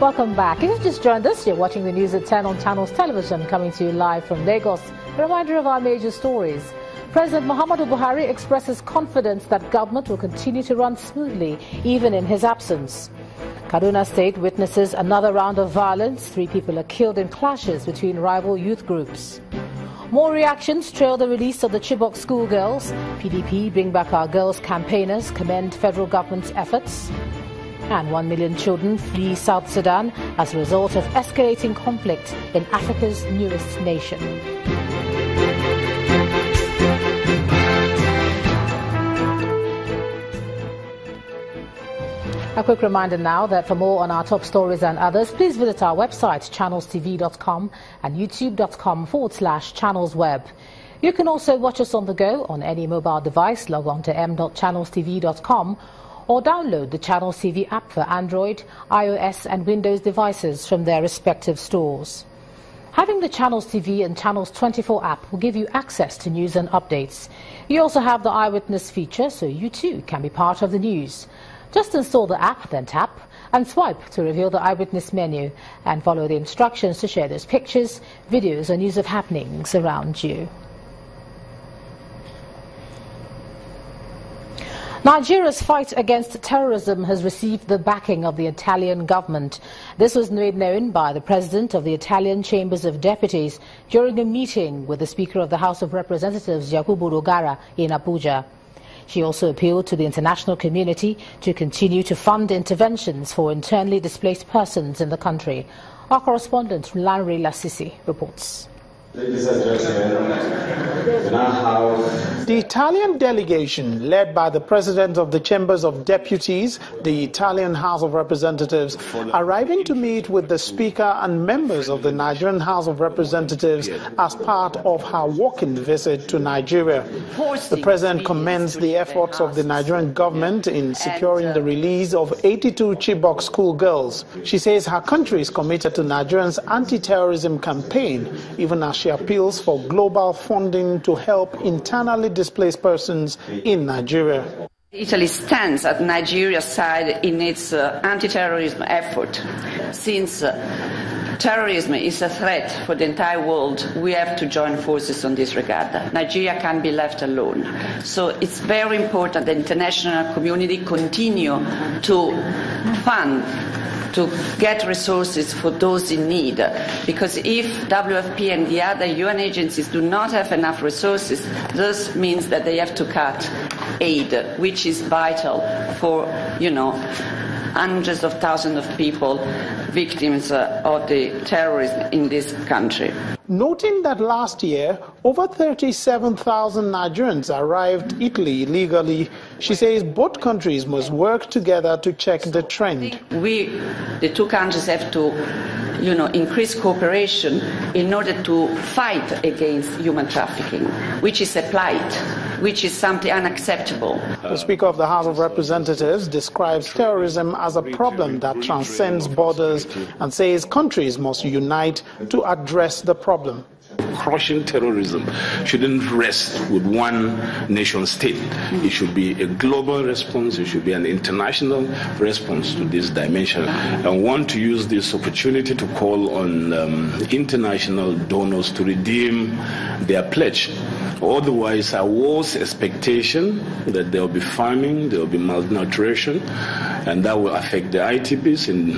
Welcome back. If you've just joined us, you're watching the news at 10 on Channels Television, coming to you live from Lagos. A reminder of our major stories. President Muhammadu Buhari expresses confidence that government will continue to run smoothly, even in his absence. Kaduna State witnesses another round of violence. 3 people are killed in clashes between rival youth groups. More reactions trail the release of the Chibok schoolgirls. PDP Bring Back Our Girls campaigners commend federal government's efforts. And 1 million children flee South Sudan as a result of escalating conflict in Africa's newest nation. A quick reminder now that for more on our top stories and others, please visit our website, channelstv.com and youtube.com/channelsweb. You can also watch us on the go on any mobile device. Log on to m.channelstv.com or download the Channels TV app for Android, iOS and Windows devices from their respective stores. Having the Channels TV and Channels 24 app will give you access to news and updates. You also have the Eyewitness feature, so you too can be part of the news. Just install the app, then tap and swipe to reveal the Eyewitness menu and follow the instructions to share those pictures, videos or news of happenings around you. Nigeria's fight against terrorism has received the backing of the Italian government. This was made known by the president of the Italian Chambers of Deputies during a meeting with the Speaker of the House of Representatives, Yakubu Dogara, in Abuja. She also appealed to the international community to continue to fund interventions for internally displaced persons in the country. Our correspondent, Lanre Lasisi, reports. Ladies and gentlemen, we now have the Italian delegation, led by the President of the Chambers of Deputies, the Italian House of Representatives, arriving to meet with the Speaker and members of the Nigerian House of Representatives as part of her walking visit to Nigeria. The President commends the efforts of the Nigerian government in securing the release of 82 Chibok schoolgirls. She says her country is committed to Nigerians' anti-terrorism campaign, even as she appeals for global funding to help internally displaced persons in Nigeria. Italy stands at Nigeria's side in its anti-terrorism effort. Since terrorism is a threat for the entire world, we have to join forces on this regard. Nigeria can't be left alone. So it's very important that the international community continue to fund, to get resources for those in need. Because if WFP and the other UN agencies do not have enough resources, this means that they have to cut aid, which is vital for, hundreds of thousands of people, victims of the terrorism in this country. Noting that last year, over 37,000 Nigerians arrived Italy illegally, she says both countries must work together to check the trend. The two countries have to, increase cooperation in order to fight against human trafficking, which is a plight, which is something unacceptable. The Speaker of the House of Representatives describes terrorism as a problem that transcends borders and says countries must unite to address the problem. Crushing terrorism shouldn't rest with one nation state. It should be a global response. It should be an international response to this dimension. I want to use this opportunity to call on international donors to redeem their pledge. Otherwise, our worst expectation that there will be famine, there will be malnutrition, and that will affect the ITBs in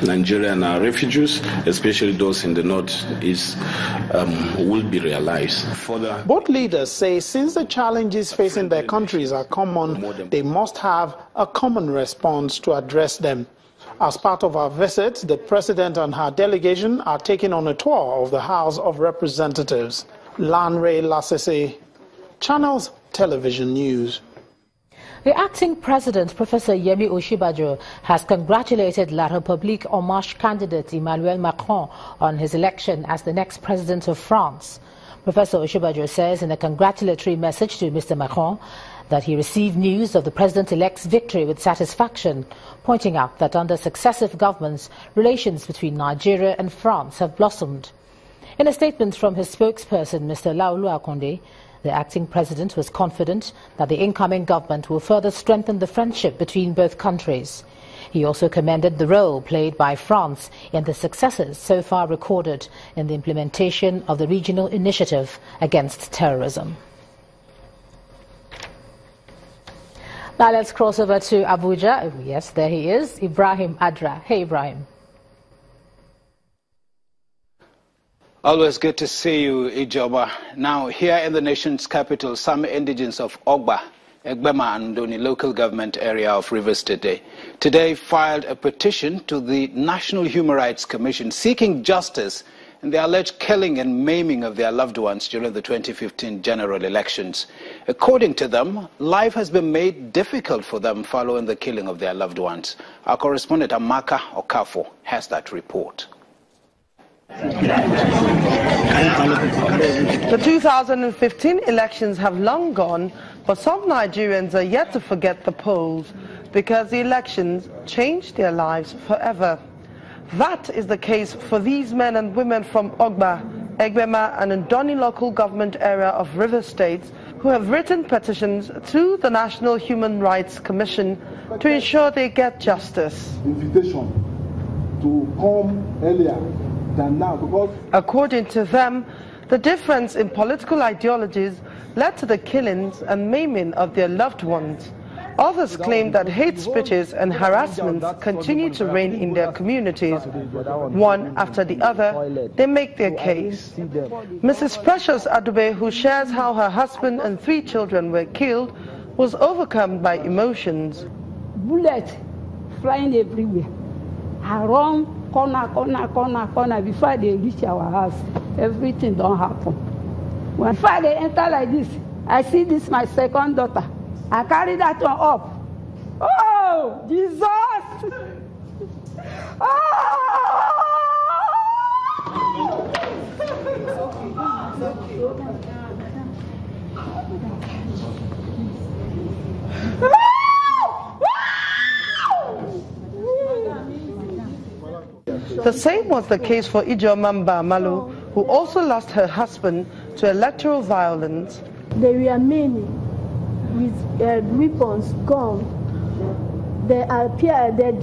Nigeria and our refugees, especially those in the northeast, will be realized. Both leaders say since the challenges facing their countries are common, they must have a common response to address them. As part of our visit, the President and her delegation are taking on a tour of the House of Representatives. Lanre Lasese, Channels Television News. The acting president, Professor Yemi Osinbajo, has congratulated La République En Marche candidate Emmanuel Macron on his election as the next president of France. Professor Osinbajo says in a congratulatory message to Mr. Macron that he received news of the president-elect's victory with satisfaction, pointing out that under successive governments, relations between Nigeria and France have blossomed. In a statement from his spokesperson, Mr. Laolu Akonde, the acting president was confident that the incoming government will further strengthen the friendship between both countries. He also commended the role played by France in the successes so far recorded in the implementation of the regional initiative against terrorism. Now let's cross over to Abuja. Yes, there he is, Ibrahim Adra. Hey, Ibrahim. Always good to see you, Ijoba. Now, here in the nation's capital, some indigents of Ogba, Egbema and Ndoni local government area of Rivers State today filed a petition to the National Human Rights Commission seeking justice in the alleged killing and maiming of their loved ones during the 2015 general elections. According to them, life has been made difficult for them following the killing of their loved ones. Our correspondent Amaka Okafo has that report. The 2015 elections have long gone, but some Nigerians are yet to forget the polls because the elections changed their lives forever. That is the case for these men and women from Ogba, Egbema and Ndoni local government area of Rivers State who have written petitions to the National Human Rights Commission to ensure they get justice. Invitation to come earlier than now, because according to them, the difference in political ideologies led to the killings and maiming of their loved ones. Others claim that hate speeches and harassments continue to reign in their communities. One after the other, they make their case. Mrs. Precious Adube, who shares how her husband and 3 children were killed, was overcome by emotions. Bullets flying everywhere. I run corner before they reach our house. Everything don't happen. When they enter like this, I see this my second daughter. I carry that one up. Oh, Jesus! The same was the case for Ijomamba Malu, who also lost her husband to electoral violence. There were many with weapons, guns. They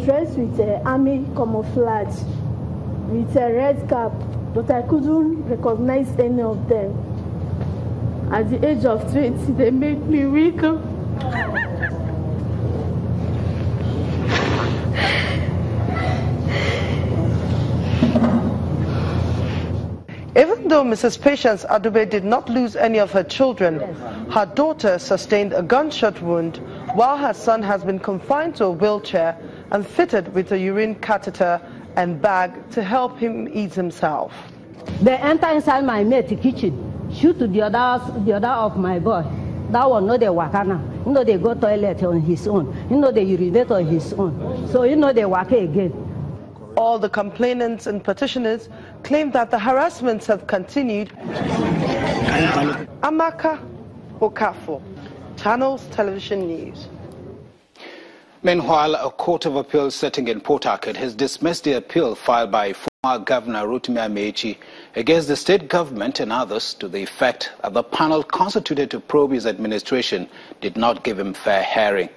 dressed with army camouflage, with a red cap, but I couldn't recognize any of them. At the age of 20, they made me weak. Even though Mrs. Patience Adube did not lose any of her children, her daughter sustained a gunshot wound, while her son has been confined to a wheelchair and fitted with a urine catheter and bag to help him ease himself. They enter inside my mate kitchen, shoot to the other of my boy. That one, no, they waka now. You know, they go toilet on his own. You know, they urinate on his own. So, you know, they waka again. All the complainants and petitioners claim that the harassments have continued. Amaka Okafo, Channels Television News. Meanwhile, a court of appeal sitting in Port Harcourt has dismissed the appeal filed by former Governor Rotimi Amechi against the state government and others to the effect that the panel constituted to probe his administration did not give him fair hearing.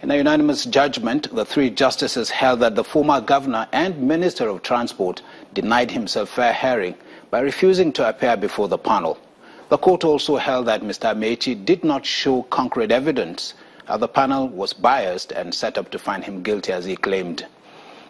In a unanimous judgment, the 3 justices held that the former governor and Minister of Transport denied himself fair hearing by refusing to appear before the panel. The court also held that Mr. Amechi did not show concrete evidence that the panel was biased and set up to find him guilty as he claimed.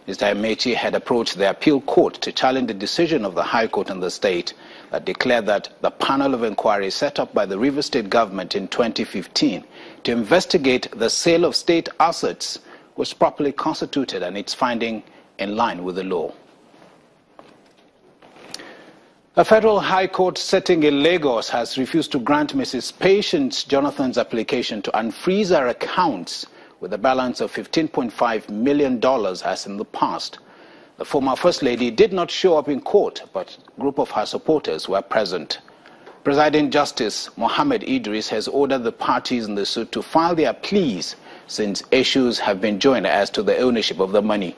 Mr. Amechi had approached the appeal court to challenge the decision of the High Court in the state that declared that the panel of inquiry set up by the Rivers State government in 2015 to investigate the sale of state assets was properly constituted and its finding in line with the law. A federal high court sitting in Lagos has refused to grant Mrs. Patience Jonathan's application to unfreeze her accounts with a balance of $15.5 million as in the past. The former First Lady did not show up in court, but a group of her supporters were present. Presiding Justice Mohammed Idris has ordered the parties in the suit to file their pleas since issues have been joined as to the ownership of the money.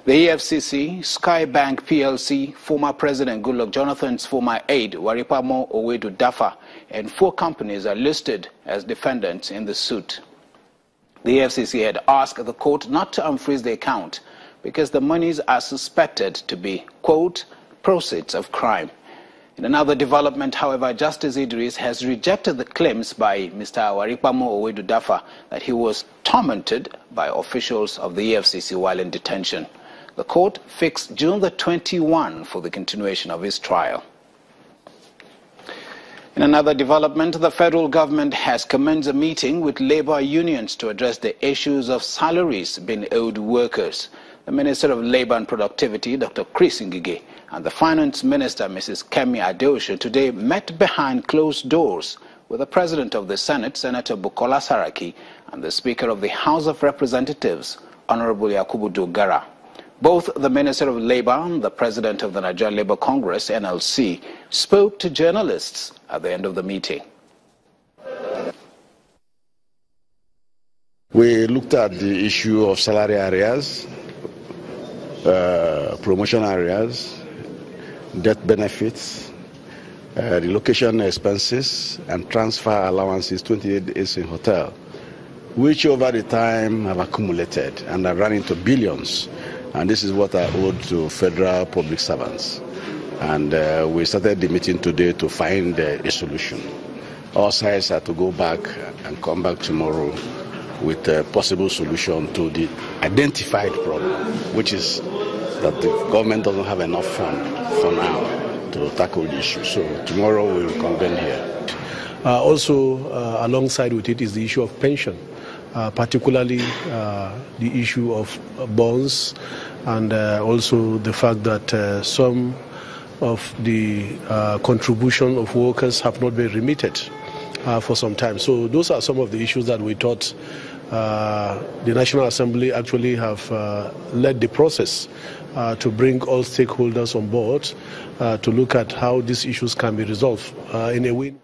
The EFCC, Skybank PLC, former President Goodluck Jonathan's former aide Waripamo Owedu Dafa, and 4 companies are listed as defendants in the suit. The EFCC had asked the court not to unfreeze the account because the monies are suspected to be, quote, proceeds of crime. In another development, however, Justice Idris has rejected the claims by Mr. Warikpamo Owedu Dafa that he was tormented by officials of the EFCC while in detention. The court fixed June the 21 for the continuation of his trial. In another development, the federal government has commenced a meeting with labor unions to address the issues of salaries being owed workers. The Minister of Labour and Productivity, Dr. Chris Ngige, and the Finance Minister, Mrs. Kemi Adeosun, today met behind closed doors with the President of the Senate, Senator Bukola Saraki, and the Speaker of the House of Representatives, Honorable Yakubu Dogara. Both the Minister of Labour and the President of the Nigerian Labour Congress, NLC, spoke to journalists at the end of the meeting. We looked at the issue of salary arrears, promotion arrears, death benefits, relocation expenses, and transfer allowances 28 days in hotel, which over the time have accumulated and are running to billions. And this is what I owed to federal public servants. And we started the meeting today to find a solution. All sides are to go back and come back tomorrow with a possible solution to the identified problem, which is that the government doesn't have enough fund for now to tackle the issue. So tomorrow we will convene here. Also, alongside with it is the issue of pension. Particularly the issue of bonds, and also the fact that some of the contribution of workers have not been remitted for some time. So those are some of the issues that we thought the National Assembly actually have led the process to bring all stakeholders on board to look at how these issues can be resolved in a way.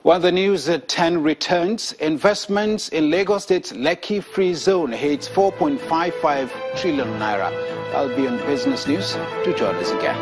While the news at 10 returns, investments in Lagos State's Lekki Free Zone hits 4.55 trillion naira. That'll be on Business News. Do join us again.